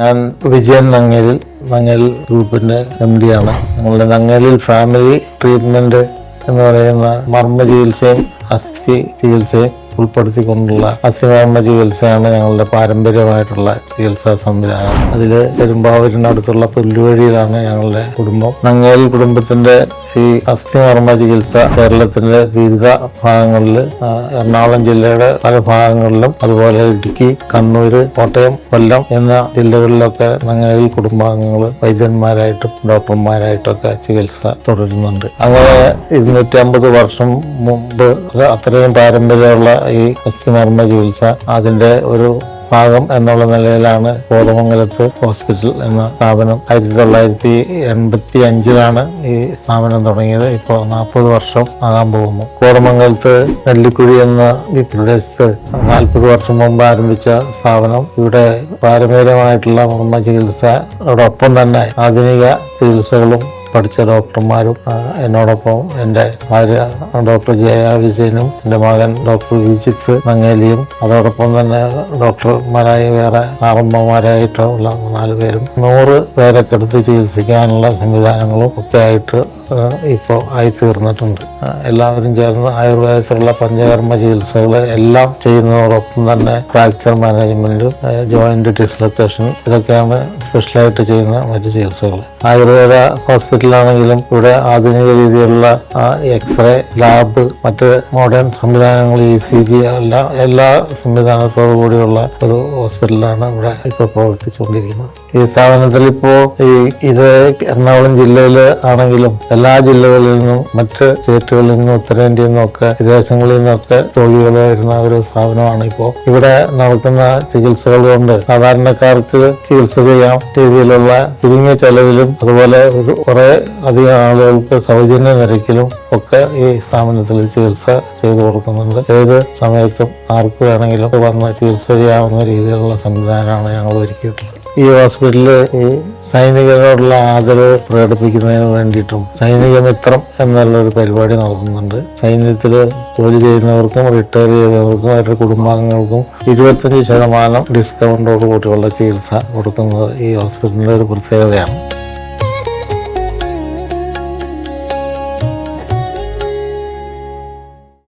ഞാൻ വിജയൻ നങ്ങേൽ ഗ്രൂപ്പിന്റെ MD ആണ്. ഞങ്ങളുടെ നങ്ങേലിൽ ഫാമിലി ട്രീറ്റ്മെന്റ് എന്ന് പറയുന്ന മർമ്മ ചികിത്സയും അസ്ഥി ചികിത്സയും ഉൾപ്പെടുത്തിക്കൊണ്ടുള്ള അസ്ഥിമർമ്മ ചികിത്സയാണ് ഞങ്ങളുടെ പാരമ്പര്യമായിട്ടുള്ള ചികിത്സാ സംവിധാനം. അതിൽ പെരുമ്പാവൂരിനടുത്തുള്ള പുല്ലുവഴിയിലാണ് ഞങ്ങളുടെ കുടുംബം. നങ്ങേൽ കുടുംബത്തിന്റെ ഈ അസ്ഥിമർമ്മ ചികിത്സ കേരളത്തിന്റെ വിവിധ ഭാഗങ്ങളിൽ, എറണാകുളം ജില്ലയുടെ പല ഭാഗങ്ങളിലും, അതുപോലെ ഇടുക്കി, കണ്ണൂര്, കോട്ടയം, കൊല്ലം എന്ന ജില്ലകളിലൊക്കെ നങ്ങേൽ കുടുംബാംഗങ്ങൾ വൈദ്യന്മാരായിട്ടും ഡോക്ടർമാരായിട്ടൊക്കെ ചികിത്സ തുടരുന്നുണ്ട്. അങ്ങനെ 250 വർഷം മുമ്പ് അത്രയും പാരമ്പര്യമുള്ള ഈ അസ്ഥിമർമ്മ ചികിത്സ അതിന്റെ ഒരു ഭാഗം എന്നുള്ള നിലയിലാണ് കോതമംഗലത്ത് ഹോസ്പിറ്റൽ എന്ന സ്ഥാപനം 1985 ഈ സ്ഥാപനം തുടങ്ങിയത്. ഇപ്പോൾ 40 വർഷം ആകാൻ പോകുന്നു. കോതമംഗലത്ത് നെല്ലിക്കുഴി എന്ന ഈ പ്രദേശത്ത് 40 വർഷം മുമ്പ് ആരംഭിച്ച സ്ഥാപനം ഇവിടെ പാരമ്പര്യമായിട്ടുള്ള മർമ്മ ചികിത്സയോടൊപ്പം തന്നെ ആധുനിക ചികിത്സകളും പഠിച്ച ഡോക്ടർമാരും എന്നോടൊപ്പം എൻ്റെ ഭാര്യ ഡോക്ടർ ജയ വിജയനും എൻ്റെ മകൻ ഡോക്ടർ വിജിത്ത് നങ്ങേലിയും അതോടൊപ്പം തന്നെ ഡോക്ടർമാരായി വേറെ ആറമ്മമാരായിട്ടുള്ള 4 പേരും 100 പേരൊക്കെ എടുത്ത് ചികിത്സിക്കാനുള്ള സംവിധാനങ്ങളും ഒക്കെ ആയിട്ട് ഇപ്പോൾ ആയിത്തീർന്നിട്ടുണ്ട്. എല്ലാവരും ചേർന്ന് ആയുർവേദത്തിലുള്ള പഞ്ചകർമ്മ ചികിത്സകൾ എല്ലാം ചെയ്യുന്നതോടൊപ്പം തന്നെ ഫ്രാക്ചർ മാനേജ്മെന്റ്, ജോയിന്റ് ഡിസ്ലൊക്കേഷൻ ഇതൊക്കെയാണ് സ്പെഷ്യലായിട്ട് ചെയ്യുന്ന മറ്റു ചികിത്സകൾ. ആയുർവേദ ഹോസ്പിറ്റലാണെങ്കിലും ഇവിടെ ആധുനിക രീതിയിലുള്ള എക്സ്റേ, ലാബ്, മറ്റ് മോഡേൺ സംവിധാനങ്ങൾ, ECG എല്ലാ സംവിധാനത്തോടു കൂടിയുള്ള ഒരു ഹോസ്പിറ്റലാണ് ഇവിടെ ഇപ്പോൾ പ്രവർത്തിച്ചുകൊണ്ടിരിക്കുന്നത്. ഈ സ്ഥാപനത്തിൽ ഇപ്പോൾ ഇത് എറണാകുളം ജില്ലയിൽ ആണെങ്കിലും എല്ലാ ജില്ലകളിൽ നിന്നും മറ്റ് സ്റ്റേറ്റുകളിൽ നിന്നും ഉത്തരേന്ത്യയിൽ നിന്നൊക്കെ വിദേശങ്ങളിൽ നിന്നൊക്കെ രോഗികൾ വരുന്ന ഒരു സ്ഥാപനമാണ്. ഇപ്പോൾ ഇവിടെ നടക്കുന്ന ചികിത്സകൾ കൊണ്ട് സാധാരണക്കാർക്ക് ചികിത്സ ചെയ്യാൻ രീതിയിലുള്ള ചുരുങ്ങിയ ചെലവിലും അതുപോലെ കുറെ അധികം ആളുകൾക്ക് സൗജന്യ നിരക്കിലും ഒക്കെ ഈ സ്ഥാപനത്തിൽ ചികിത്സ ചെയ്തു കൊടുക്കുന്നുണ്ട്. ഏത് സമയത്തും ആർക്ക് വേണമെങ്കിലും വന്ന് ചികിത്സ ചെയ്യാവുന്ന രീതിയിലുള്ള സംവിധാനമാണ് ഞങ്ങൾ ഒരുക്കിയിട്ടുള്ളത്. ഈ ഹോസ്പിറ്റലിൽ ഈ സൈനികരോടുള്ള ആദരവ് പ്രകടിപ്പിക്കുന്നതിന് വേണ്ടിയിട്ടും സൈനിക മിത്രം എന്നുള്ളൊരു പരിപാടി നടത്തുന്നുണ്ട്. സൈന്യത്തിൽ ജോലി ചെയ്യുന്നവർക്കും റിട്ടയർ ചെയ്തവർക്കും അവരുടെ കുടുംബാംഗങ്ങൾക്കും 25% ഡിസ്കൗണ്ടോട് കൂടിയുള്ള ചികിത്സ കൊടുക്കുന്നത് ഈ ഹോസ്പിറ്റലിൻ്റെ ഒരു പ്രത്യേകതയാണ്.